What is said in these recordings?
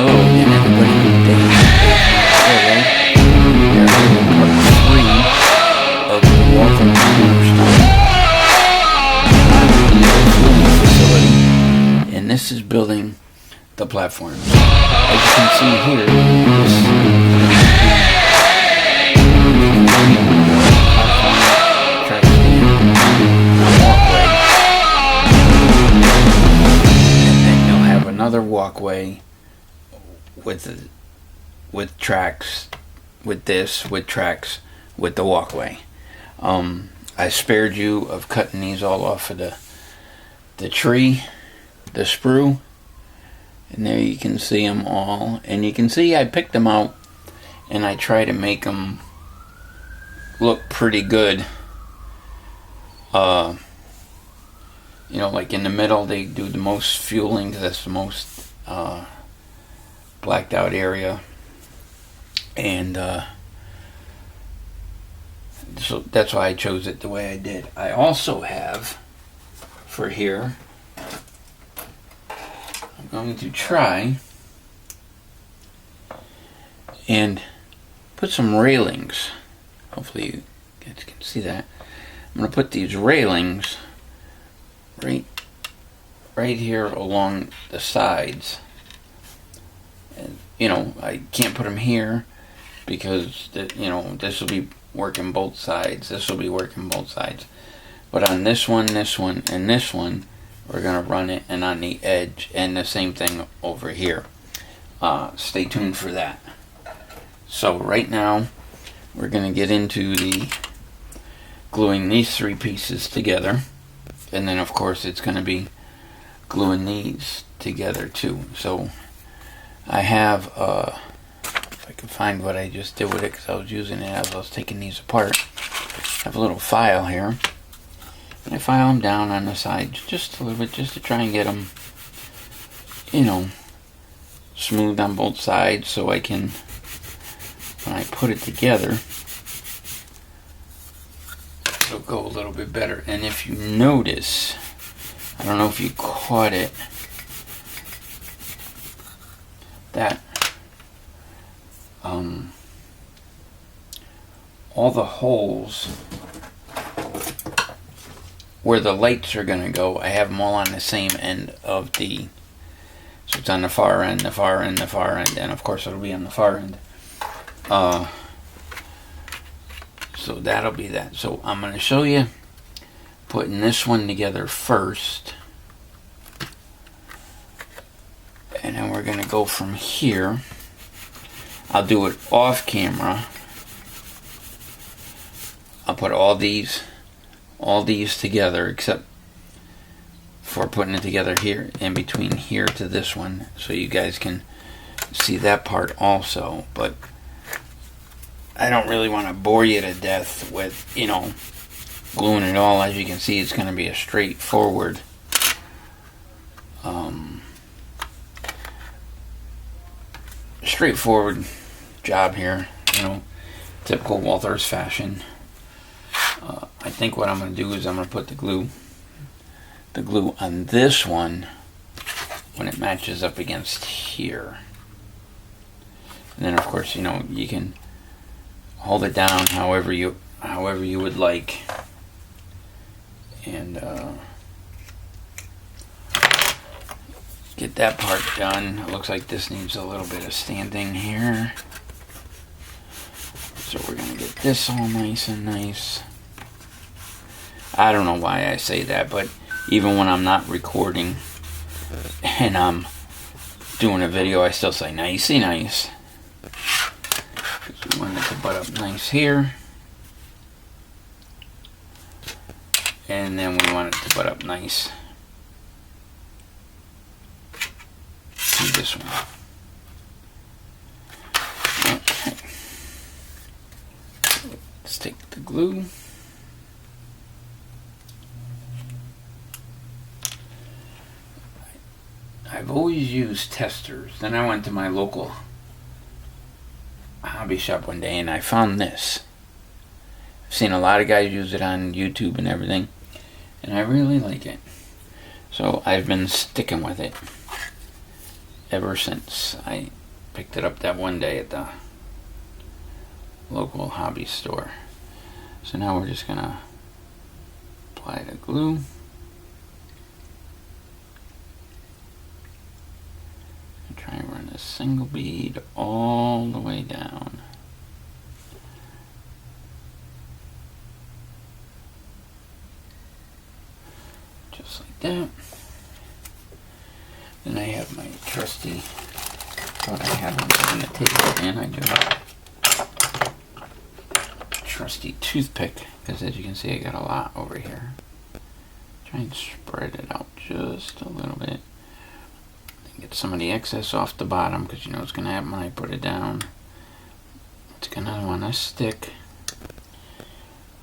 Hello again, everybody. Good day. We are doing part 3 of the Walthers facility, and this is building the platforms. As you can see here, this is track stand walkway, and then you'll have another walkway with tracks, with tracks, with the walkway. I spared you of cutting these all off of the tree, the sprue, and there you can see them all. And you can see I picked them out, and I try to make them look pretty good. You know, like in the middle, they do the most fueling, because that's the most blacked out area, and so that's why I chose it the way I did. I also have for here, I'm going to try and put some railings. Hopefully you guys can see that. I'm going to put these railings right here along the sides. And, you know, I can't put them here because, you know, this will be working both sides. This will be working both sides. But on this one, and this one, we're going to run it, and on the edge, and the same thing over here. Stay tuned for that. So right now, we're going to get into the gluing these 3 pieces together. And then, of course, it's going to be gluing these together too. So I have, if I can find what I just did with it, because I was using it as I was taking these apart. I have a little file here, and I file them down on the side just a little bit, just to try and get them, you know, smooth on both sides, so I can, when I put it together, it'll go a little bit better. And if you notice, I don't know if you caught it, that all the holes where the lights are going to go, I have them all on the same end of the, so it's on the far end, the far end, the far end, and of course it'll be on the far end. So that'll be that. So I'm going to show you putting this one together first, and then we're going to go from here. I'll do it off camera. I'll put all these together, except for putting it together here, in between here to this one, so you guys can see that part also. But I don't really want to bore you to death with, you know, gluing it all. As you can see, it's going to be a straightforward job here, you know, typical Walthers fashion. I think what I'm going to do is I'm going to put the glue on this one when it matches up against here. And then, of course, you know, you can hold it down however you would like, and get that part done. It looks like this needs a little bit of standing here, so we're gonna get this all nice and nice. I don't know why I say that, but even when I'm not recording and I'm doing a video, I still say nicey nice, because we want it to butt up nice here, and then we want it to butt up nice to this one. Okay, let's take the glue. I've always used testers. Then I went to my local hobby shop one day and I found this. I've seen a lot of guys use it on YouTube and everything, and I really like it. So I've been sticking with it. ever since I picked it up that one day at the local hobby store. So now we're just gonna apply the glue. And try and run a single bead all the way down. Just like that. Then I have my trusty, thought I had one on the table, and I do. Trusty toothpick, because as you can see I got a lot over here. Try and spread it out just a little bit. Get some of the excess off the bottom, because you know what's going to happen when I put it down. It's going to want to stick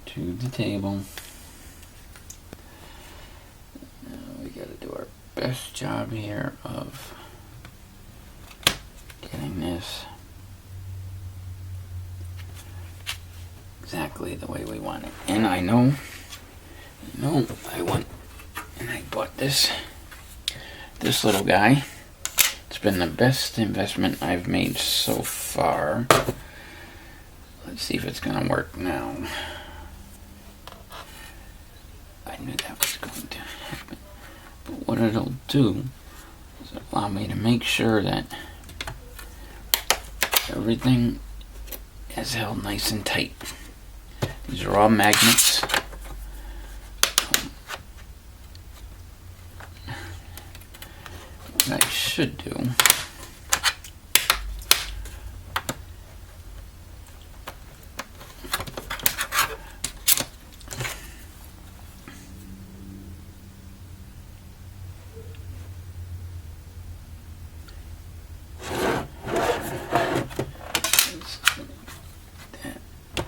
to the table. Now we got to do our best job here of getting this exactly the way we want it. And I know I went and I bought this little guy. It's been the best investment I've made so far. Let's see if it's gonna work now. I knew that was going to happen. But what it'll do is allow me to make sure that everything is held nice and tight. These are all magnets. What I should do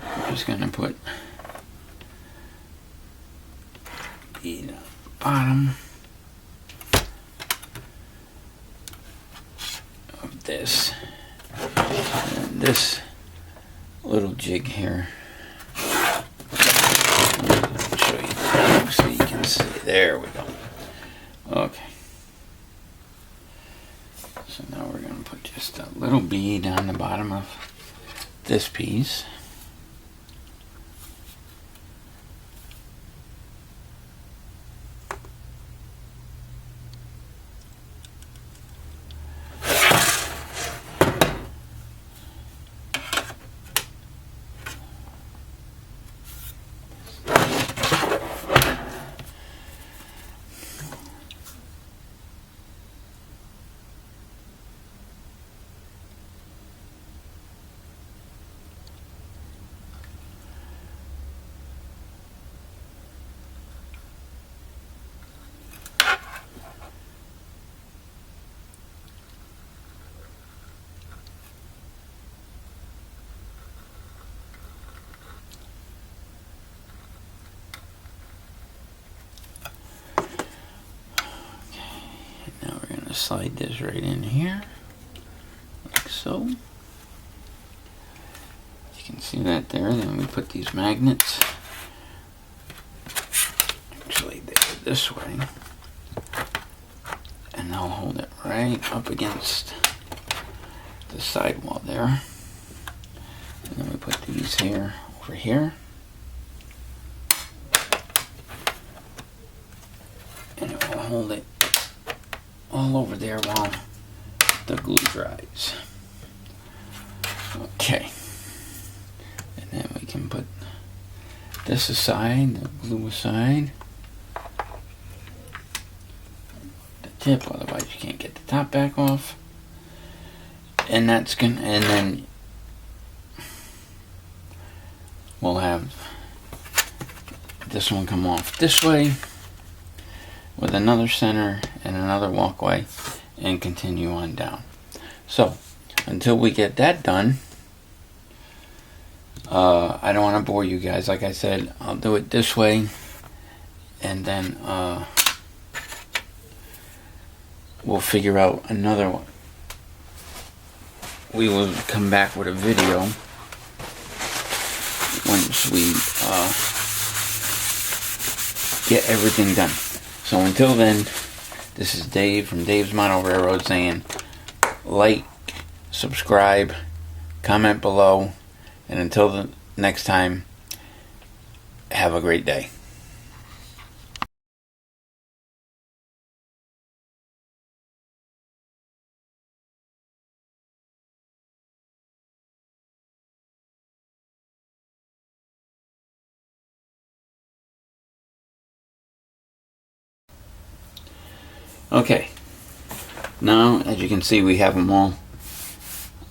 I'm just gonna put the bottom of this, and this little jig here. I'll show you so you can see. There we go. Okay. So now we're going to put just a little bead on the bottom of this piece. Slide this right in here, like so. You can see that there. Then we put these magnets, actually they're this way, and they'll hold it right up against the sidewall there. And then we put these here over here, and it will hold it all over there while the glue dries. Okay, and then we can put this aside, the glue aside, the tip, otherwise you can't get the top back off. And that's gonna, and then we'll have this one come off this way with another center and another walkway, and continue on down. So until we get that done, I don't want to bore you guys. Like I said, I'll do it this way, and then we'll figure out another one. We will come back with a video once we get everything done. So until then, this is Dave from Dave's Model Railroad saying, like, subscribe, comment below, and until the next time, have a great day. Okay, now as you can see, we have them all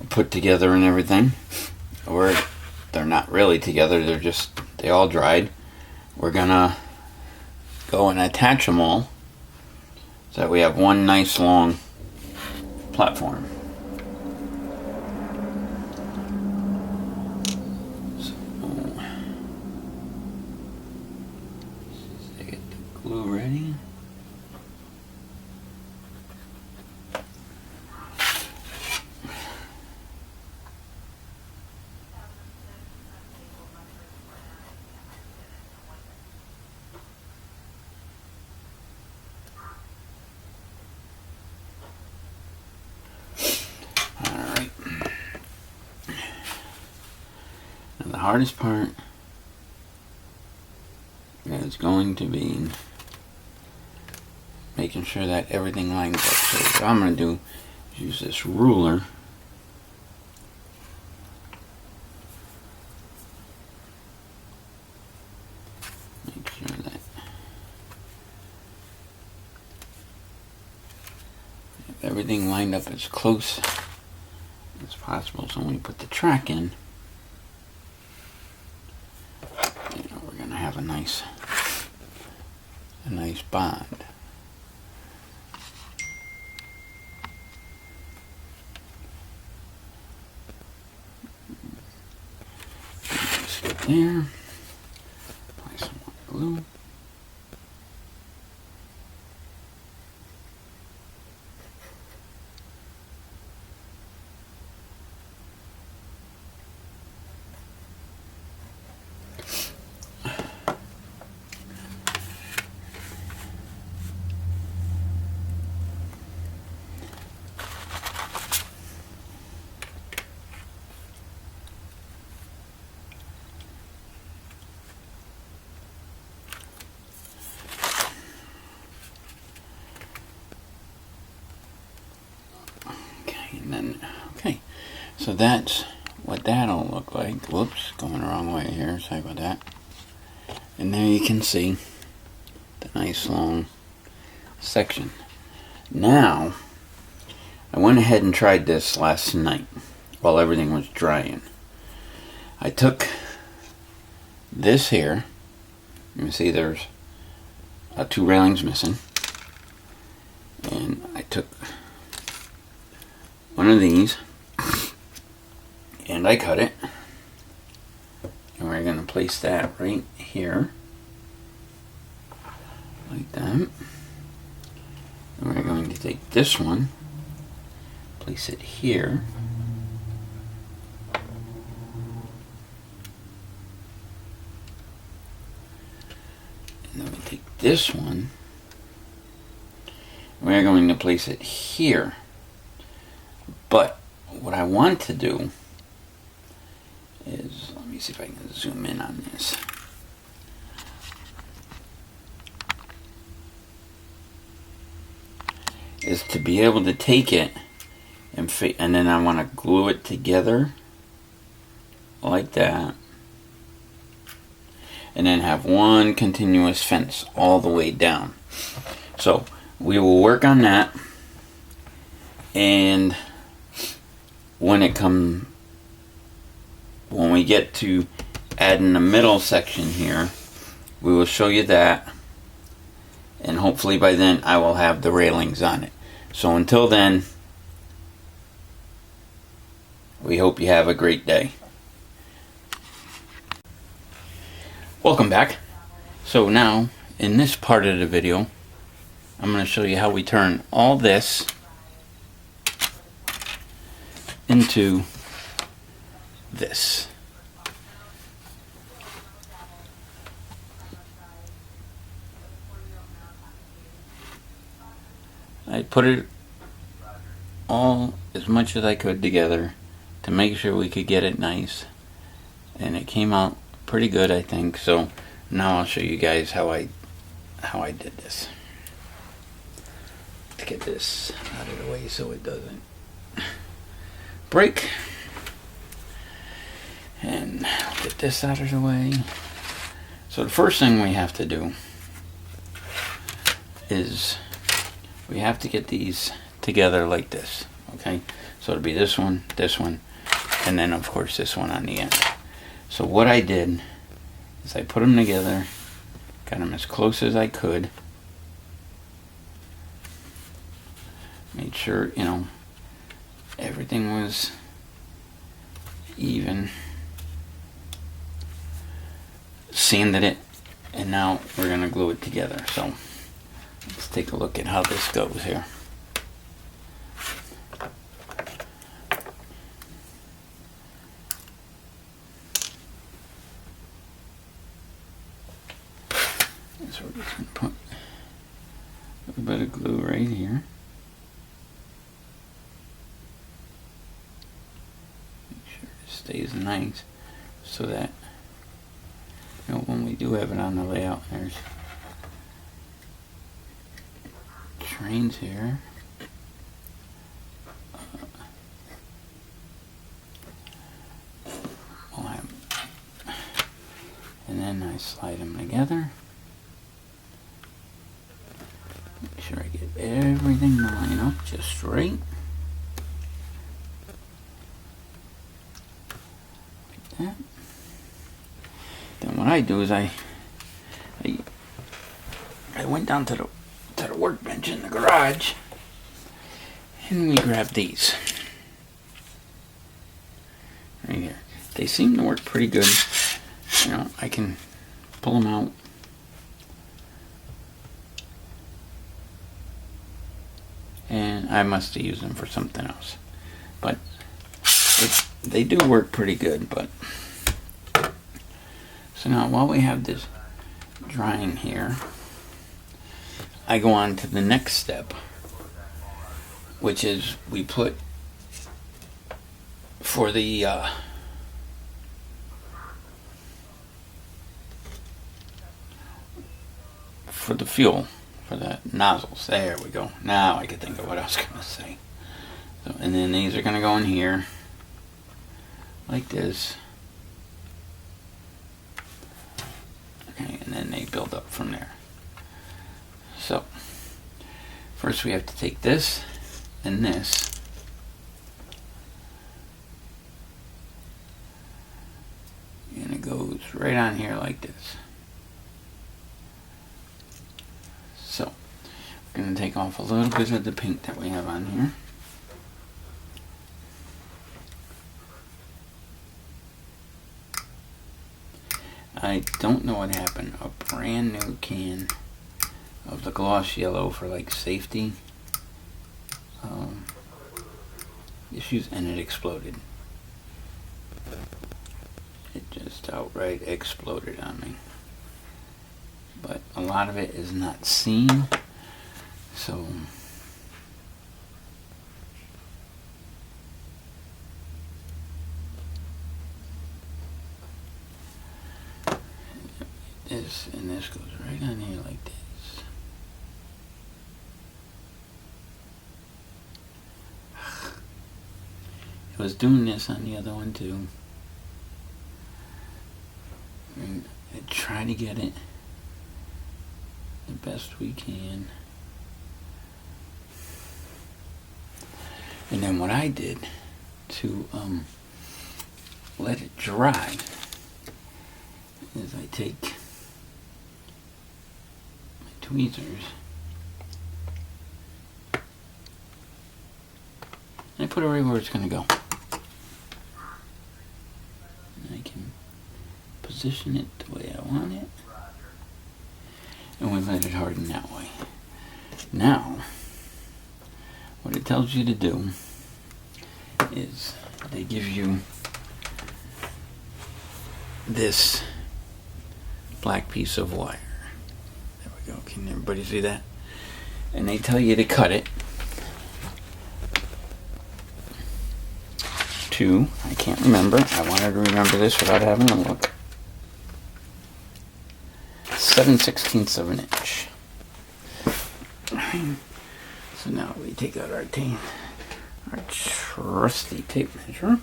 put together and everything. Or they're not really together, they all dried. We're gonna go and attach them all so that we have one nice long platform. So, get the glue ready. The hardest part is going to be making sure that everything lines up. So what I'm going to do is use this ruler make sure that everything lined up as close as possible. So when we put the track in, we're going to have a nice bond. Just get there. Apply some more glue. Okay, so that's what that'll look like. Whoops, going the wrong way here, sorry about that. And there you can see the nice long section. Now, I went ahead and tried this last night while everything was drying. I took this here, you can see there's 2 railings missing, and I took one of these and I cut it, and we're going to place that right here like that. And we're going to take this one, place it here, and then we take this one, and we're going to place it here. But what I want to do is, let me see if I can zoom in on this. Is to be able to take it and then I want to glue it together like that, and then have one continuous fence all the way down. So we will work on that, and when we get to adding the middle section here, we will show you that, and hopefully by then I will have the railings on it. So until then, we hope you have a great day. Welcome back. So now, in this part of the video, I'm going to show you how we turn all this into this. I put it as much as I could together to make sure we could get it nice, and it came out pretty good, I think. So now I'll show you guys how I did this. To get this out of the way so it doesn't break, and I'll get this out of the way. So the first thing we have to do is we have to get these together like this, okay? So it'll be this one, and then of course this one on the end. So what I did is I put them together, got them as close as I could, made sure, you know, everything was even, sanded it, and now we're gonna glue it together. So let's take a look at how this goes here. So we're just gonna put a little bit of glue right here. Make sure it stays nice so that, you know, when we do have it on the layout, there's trains here. We'll have, and then I slide them together. Make sure I get everything to line up just right. Like that. Then what I do is I went down to the workbench in the garage, and we grabbed these right here. They seem to work pretty good. You know, I can pull them out. And I must have used them for something else, but they do work pretty good. But so now, while we have this drying here, I go on to the next step, which is we put for the fuel, for the nozzles. There we go. Now I can think of what I was going to say. So, and then these are going to go in here like this. Okay, and then they build up from there. So first we have to take this and this, and it goes right on here like this. So we're going to take off a little bit of the paint that we have on here. I don't know what happened. A brand new can of the gloss yellow for like safety issues, and it exploded. It just outright exploded on me. But a lot of it is not seen, so this, and this goes right on here like this. I was doing this on the other one too, and I try to get it the best we can. And then what I did to let it dry is I take my tweezers and I put it right where it's going to go. And I can position it the way I want it, and we let it harden that way. Now, what it tells you to do is they give you this black piece of wire. There we go. Can everybody see that? And they tell you to cut it 2. I can't remember. I wanted to remember this without having to look. 7/16 of an inch. So now we take out our trusty tape measure.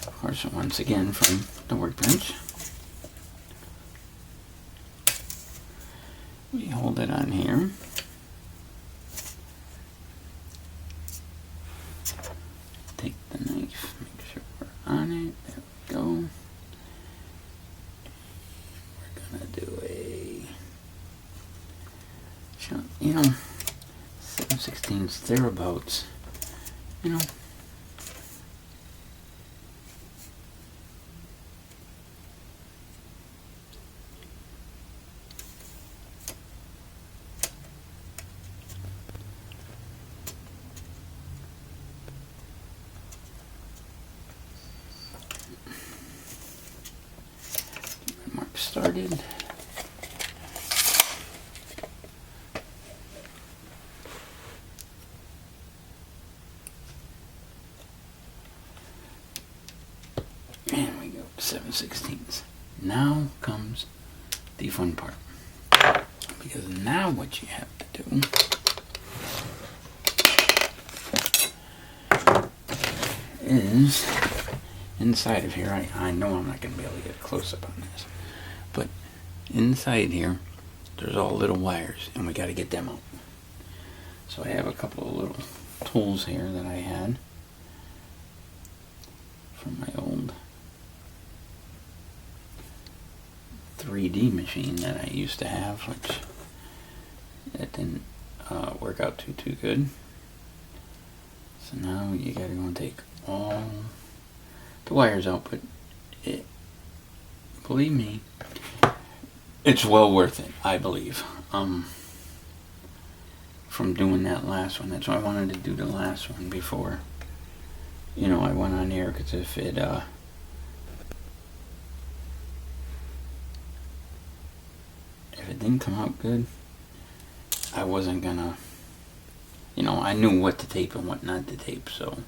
Of course, once again from the workbench. We hold it on here. Take the knife, make sure we're on it. There we go. We're gonna do a, 7/16 thereabouts. Mark started. And we go 7/16. Now comes the fun part. Because now what you have to do is inside of here, I know I'm not going to be able to get a close-up on this, but inside here there's all little wires and we got to get them out. So I have a couple of little tools here that I had from my old 3D machine that I used to have, which it didn't work out too good. So now you gotta go and take all the wires out, but believe me, it's well worth it, I believe. From doing that last one, that's why I wanted to do the last one before, I went on air, because if it didn't come out good, I wasn't gonna, I knew what to tape and what not to tape, so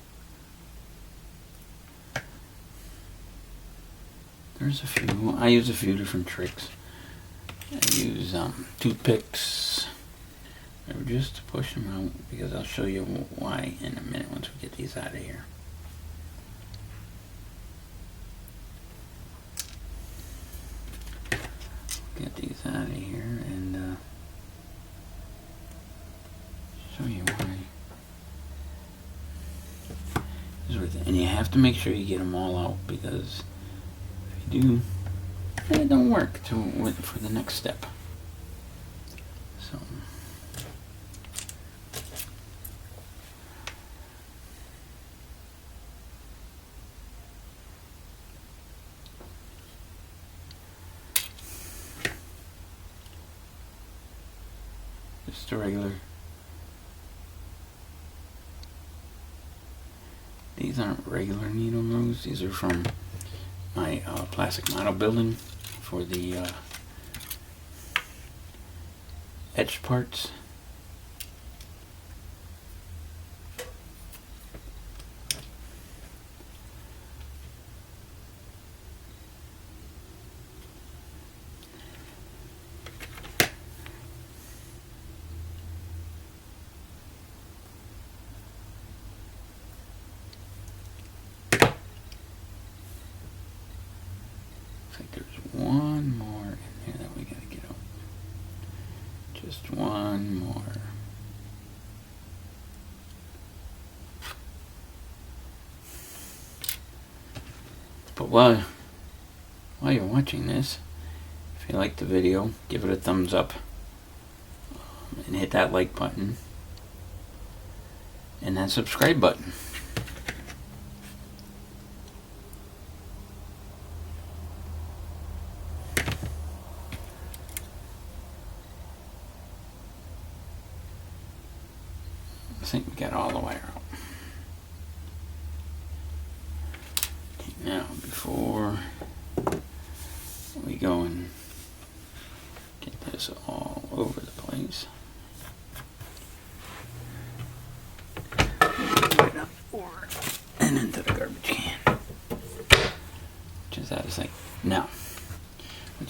there's a few. I use a few different tricks. I use toothpicks, just to push them out, because I'll show you why in a minute once we get these out of here. Get these out of here and show you why. It's worth it. And you have to make sure you get them all out, because if you do, it don't work for the next step. So just a regular. These aren't regular needle nose. These are from my plastic model building for the etched parts. Looks like there's one more in there that we gotta get out. Just one more. But while you're watching this, if you like the video, give it a thumbs up and hit that like button and that subscribe button. I think we got all the wire out. Okay, now before we go and get this all over the place,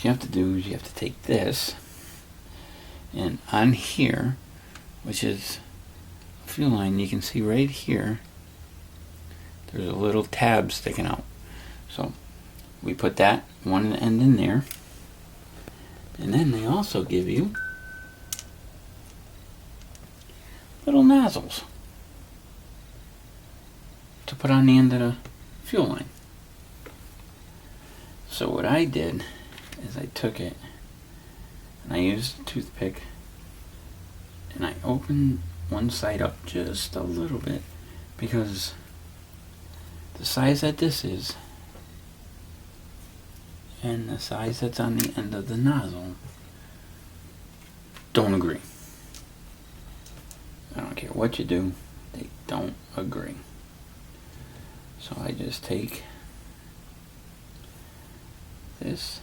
what you have to do is you have to take this, and on here, which is a fuel line, you can see right here, there's a little tab sticking out. So we put that one end in there, and then they also give you little nozzles to put on the end of the fuel line. So what I did is I took it and I used a toothpick and I opened one side up just a little bit, because the size that this is and the size that's on the end of the nozzle don't agree. I don't care what you do, they don't agree. So I just take this,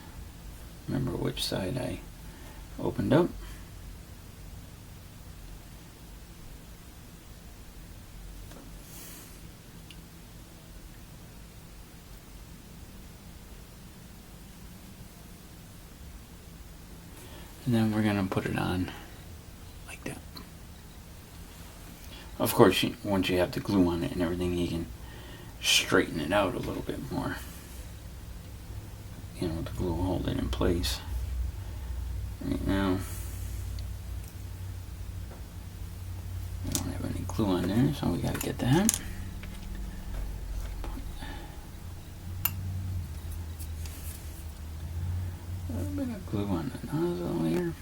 remember which side I opened up, and then we're going to put it on like that. Of course, once you have the glue on it and everything, you can straighten it out a little bit more. You know, the glue will hold it in place. Right now, we don't have any glue on there, so we got to get that. A little bit of glue on the nozzle here.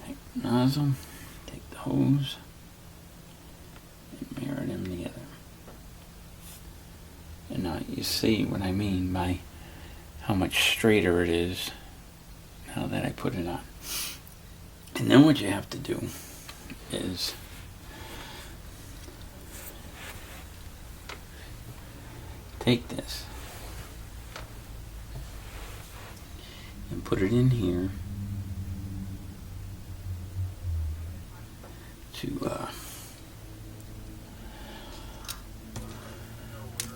Take the nozzle, take the hose, and mirror them together. And now you see what I mean by how much straighter it is now that I put it on. And then what you have to do is take this and put it in here to,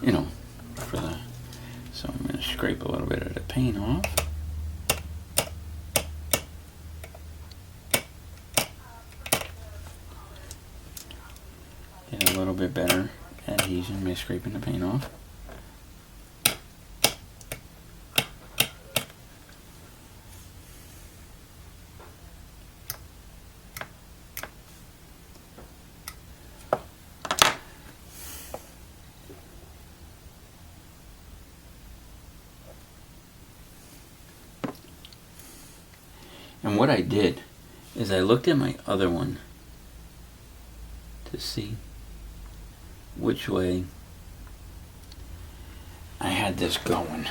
you know, for the, so I'm going to scrape a little bit of the paint off. Get a little bit better adhesion by scraping the paint off. And what I did is I looked at my other one to see which way I had this going.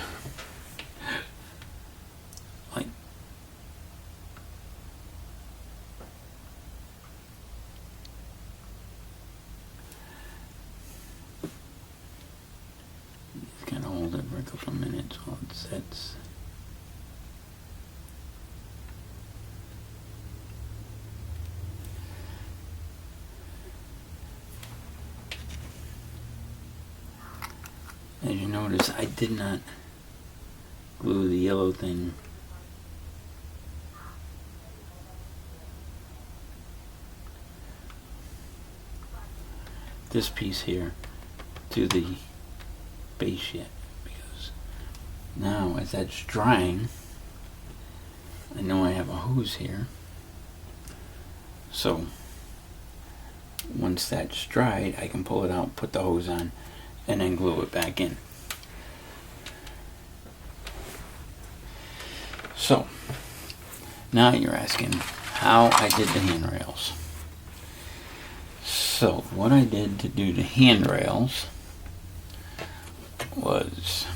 Like, just kind of hold it for a couple of minutes while it sets. As you notice, I did not glue the yellow thing this piece here to the base yet, because now as that's drying, I know I have a hose here, so once that's dried I can pull it out, put the hose on, and then glue it back in. So now you're asking how I did the handrails. So what I did to do the handrails was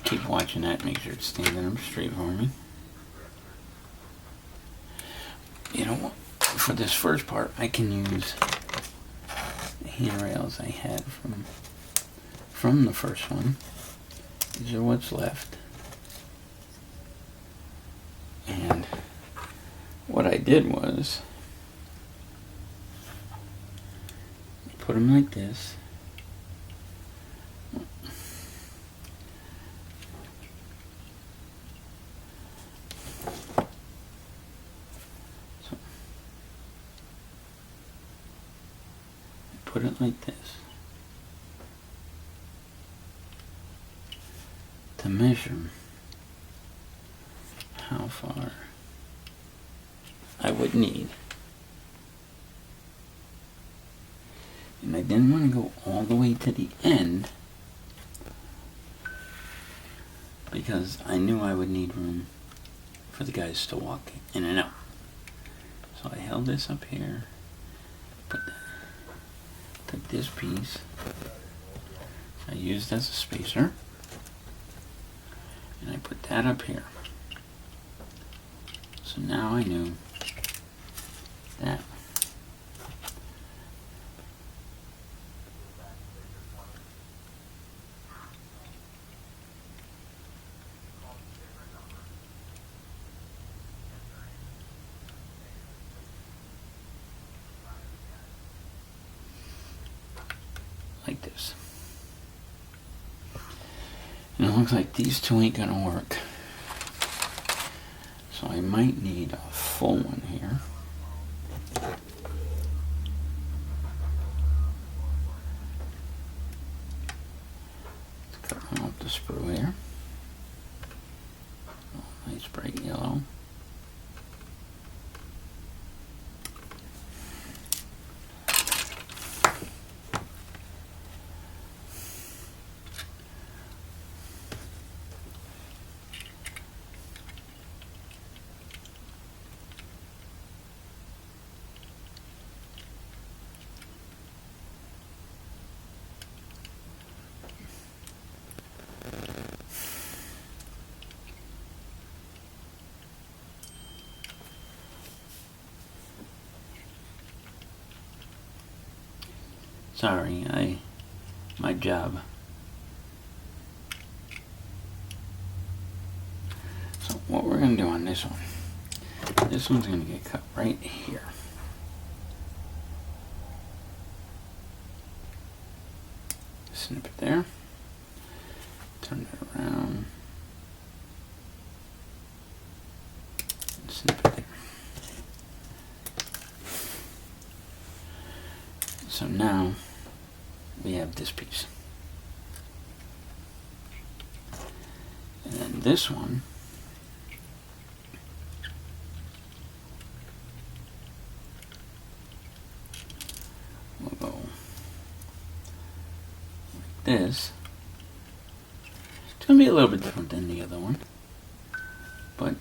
keep watching that, make sure it's standing up straight for me. You know what? For this first part, I can use the handrails I had from the first one. These are what's left. And what I did was put them like this. So put it like this to measure how far I would need. And I didn't want to go all the way to the end because I knew I would need room for the guys to walk in and out. So I held this up here, took this piece, I used as a spacer, and I put that up here. So now I knew that like this. And it looks like these two ain't gonna work. So I might need a full one here. Let's cut off the sprue here. Oh, nice bright yellow. Sorry, my job. So what we're gonna do on this one's gonna get cut right here. Snip it there, turn it around, and snip it there. So now we have this piece. And then this one will go like this. It's going to be a little bit different than the other one, but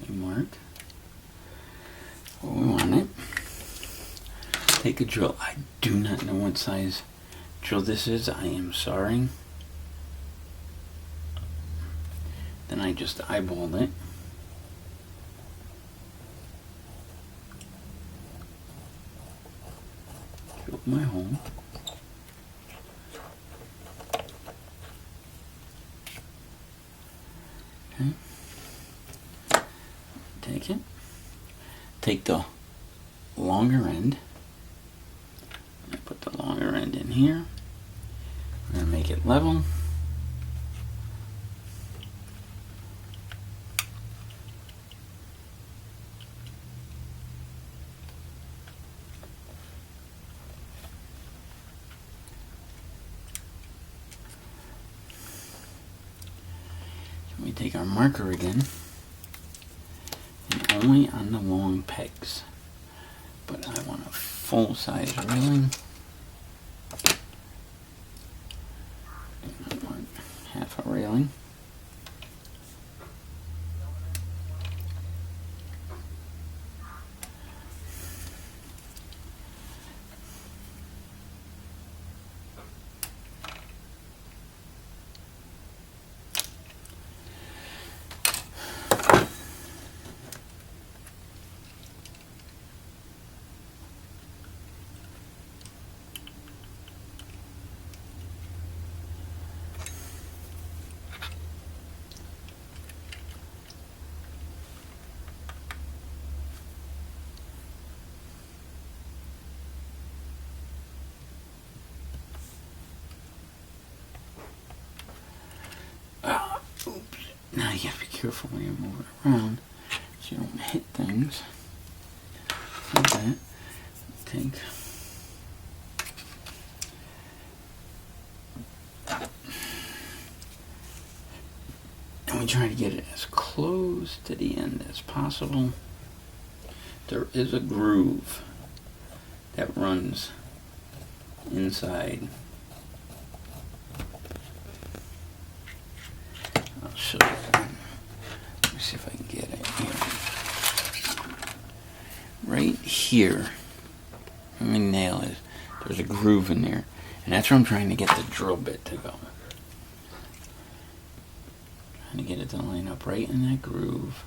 mark where we want it. Take a drill. I do not know what size drill this is. I am sorry. Then I just eyeballed it. Drilled my hole. Okay. Take it. Take the longer end. I put the longer end in here. We're going to make it level. take our marker again, and only on the long pegs. But I want a full-size railing. I want half a railing. Now you gotta be careful when you move it around so you don't hit things. Like that. Take and we try to get it as close to the end as possible. There is a groove that runs inside. I'll show you that. Let me see if I can get it here. Right here, let me nail it. There's a groove in there, and that's where I'm trying to get the drill bit to go. Trying to get it to line up right in that groove.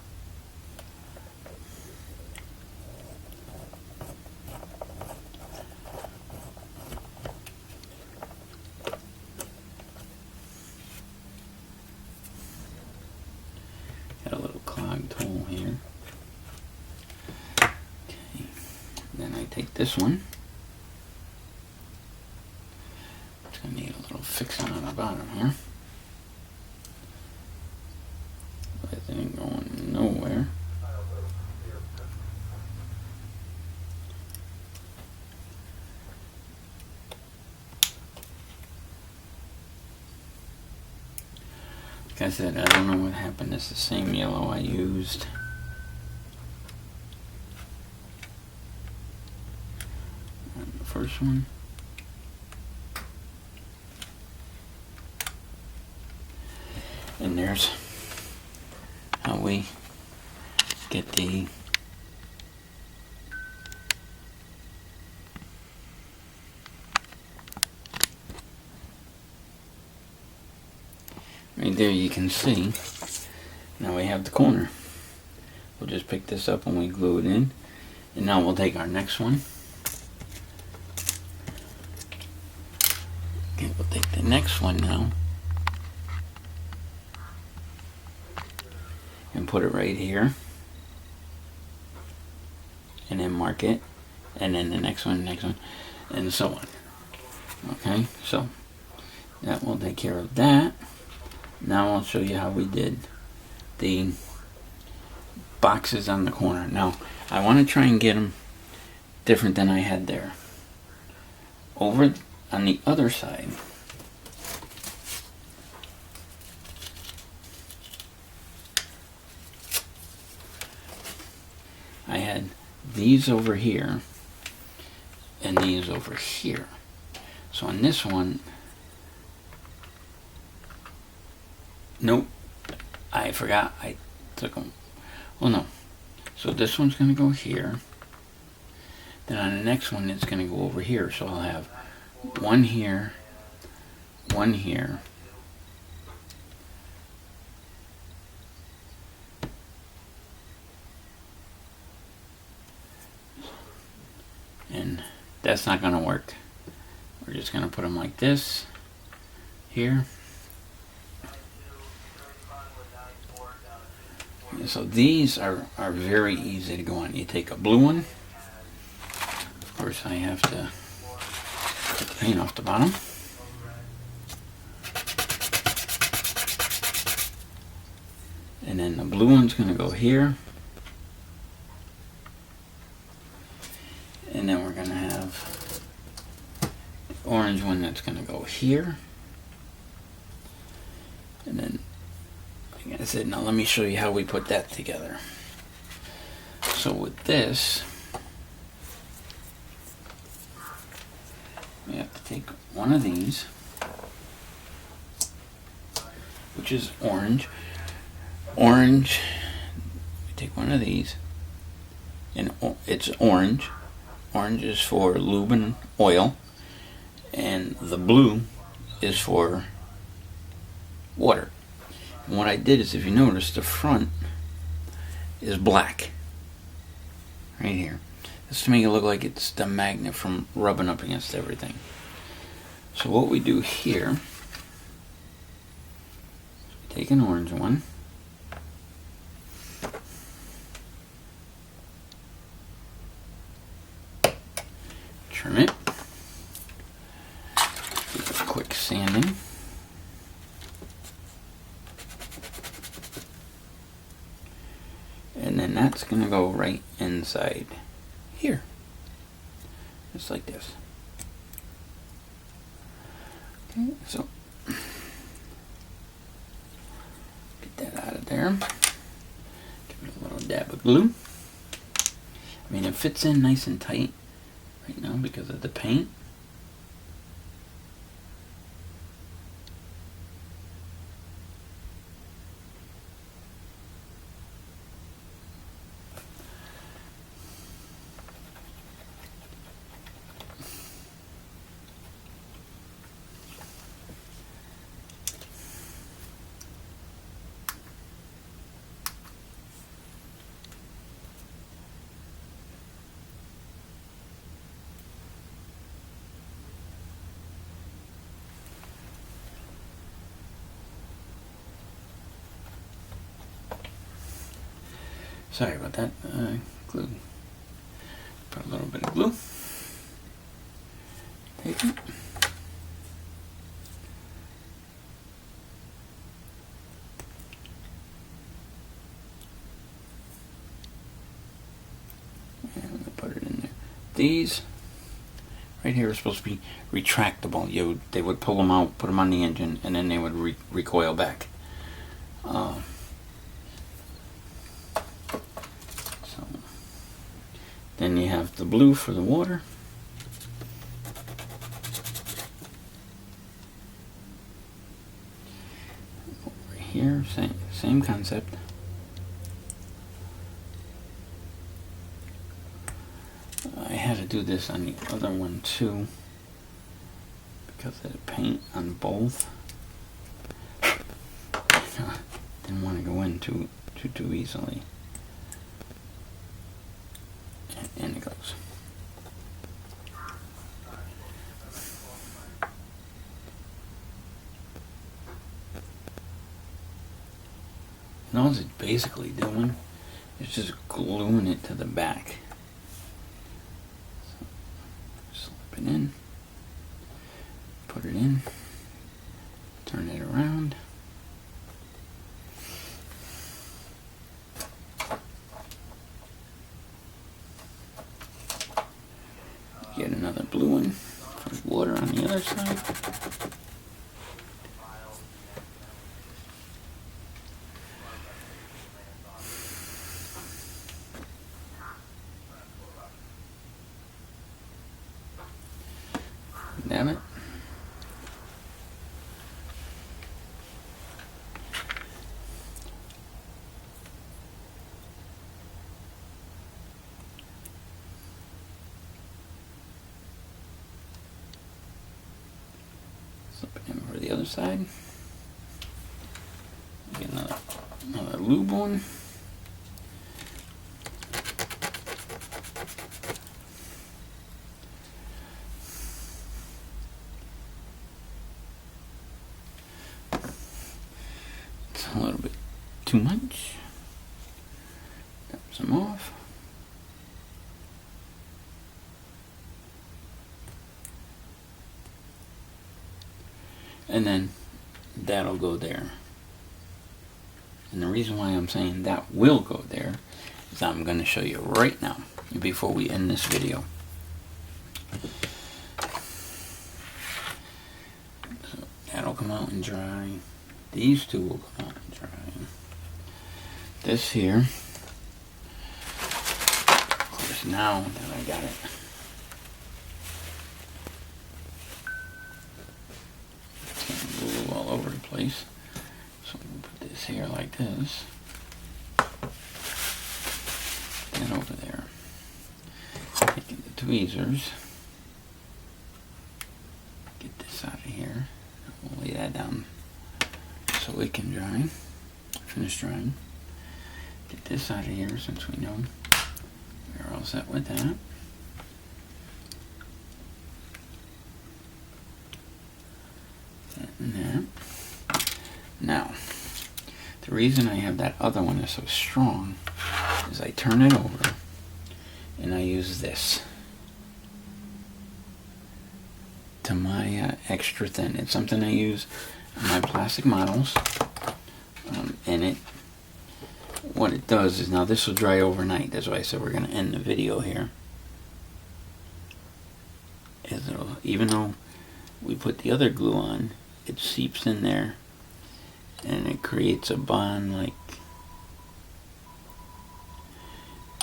Got a little clogged hole here. Okay, then I take this one. It's gonna need a little fixing on the bottom here. But it ain't going nowhere. Like I said, I don't know what happened. It's the same yellow I used. On the first one. And there's how we get the right there. You can see now we have the corner. We'll just pick this up and we glue it in, and now we'll take our next one. Okay, we'll take the next one now and put it right here, and then mark it, and then the next one, and so on. Okay, so that will take care of that. Now I'll show you how we did the boxes on the corner. Now I want to try and get them different than I had there. Over on the other side, I had these over here and these over here. So on this one, nope, I forgot I took them. Well, no. So this one's going to go here. Then on the next one, it's going to go over here. So I'll have one here, one here, and that's not going to work. We're just going to put them like this here. So these are very easy to go on. You take a blue one. Of course, I have to get the paint off the bottom. And then the blue one's going to go here. And then we're going to have the orange one that's going to go here. And then, like I that's it. Now let me show you how we put that together. So with this, we have to take one of these, which is orange. Orange, we take one of these, and it's orange. Orange is for lube and oil, and the blue is for water. And what I did is, if you notice, the front is black right here. Just to make it look like it's the magnet from rubbing up against everything. So what we do here, take an orange one, trim it, do a quick sanding, and then that's going to go right inside here, just like this. Okay, so get that out of there. Give it a little dab of glue. I mean, it fits in nice and tight right now because of the paint. Sorry about that. Glue. Put a little bit of glue. Take it. And we'll put it in there. These right here are supposed to be retractable. They would pull them out, put them on the engine, and then they would recoil back. Then you have the blue for the water. Over here, same concept. I had to do this on the other one too, because of the paint on both. Didn't want to go in too easily. And it goes. And all it's basically doing is just gluing it to the back. So slip it in, put it in, turn it around. Get another blue one for water on the other side. Damn it. Slip it in for the other side. Get another lube one. It's a little bit too much. Tap some off. And then that'll go there. And the reason why I'm saying that will go there is I'm going to show you right now before we end this video. So that'll come out and dry. These two will come out and dry. this here. Of course, now that I got it, it's going to glue all over the place. So we'll put this here like this. And over there. Taking the tweezers. Get this out of here. We'll lay that down so it can dry. Finish drying. Get this out of here since we know we're all set with that. That and that. Now, the reason I have that other one is so strong is I turn it over and I use this to my extra thin. It's something I use on my plastic models, and what it does is, now this will dry overnight. That's why I said we're going to end the video here. Is it'll, even though we put the other glue on, it seeps in there and it creates a bond, like,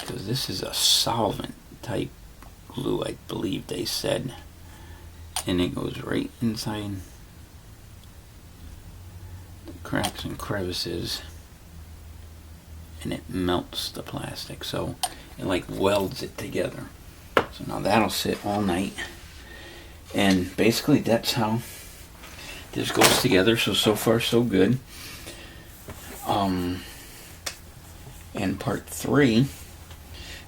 because this is a solvent type glue, I believe they said, and it goes right inside the cracks and crevices and it melts the plastic, so it like welds it together. So now that'll sit all night, and basically that's how this goes together. So far so good. And part 3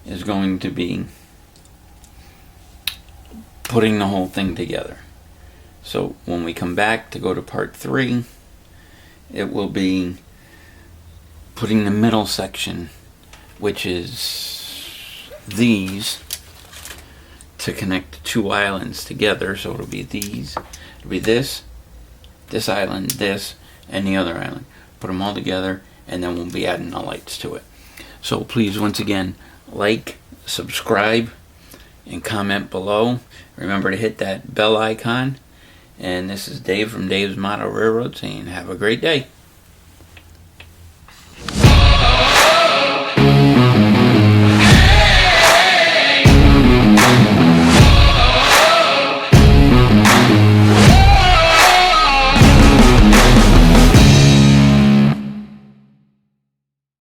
is going to be putting the whole thing together. So when we come back to go to part 3, it will be putting the middle section, which is these, to connect the 2 islands together. So it'll be these, it'll be this island, this, and the other island. Put them all together, and then we'll be adding the lights to it. So please, once again, like, subscribe, and comment below. Remember to hit that bell icon. And this is Dave from Dave's Model Railroad saying have a great day.